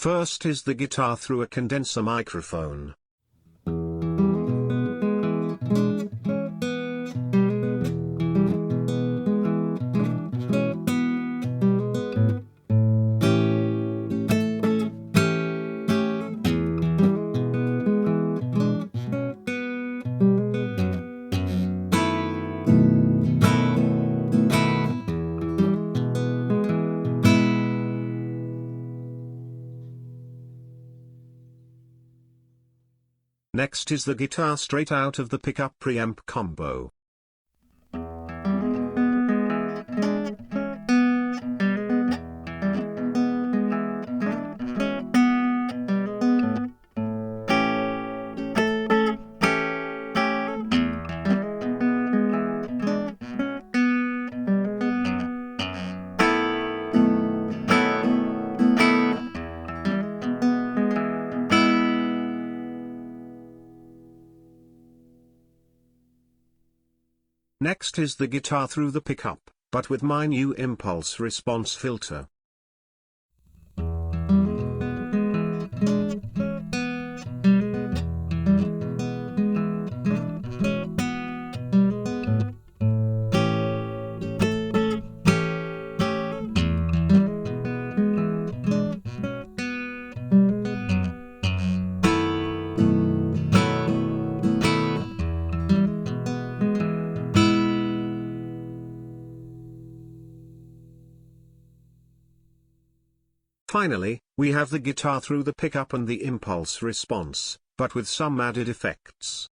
First is the guitar through a condenser microphone. Next is the guitar straight out of the pickup preamp combo. Next is the guitar through the pickup, but with my new impulse response filter. Finally, we have the guitar through the pickup and the impulse response, but with some added effects.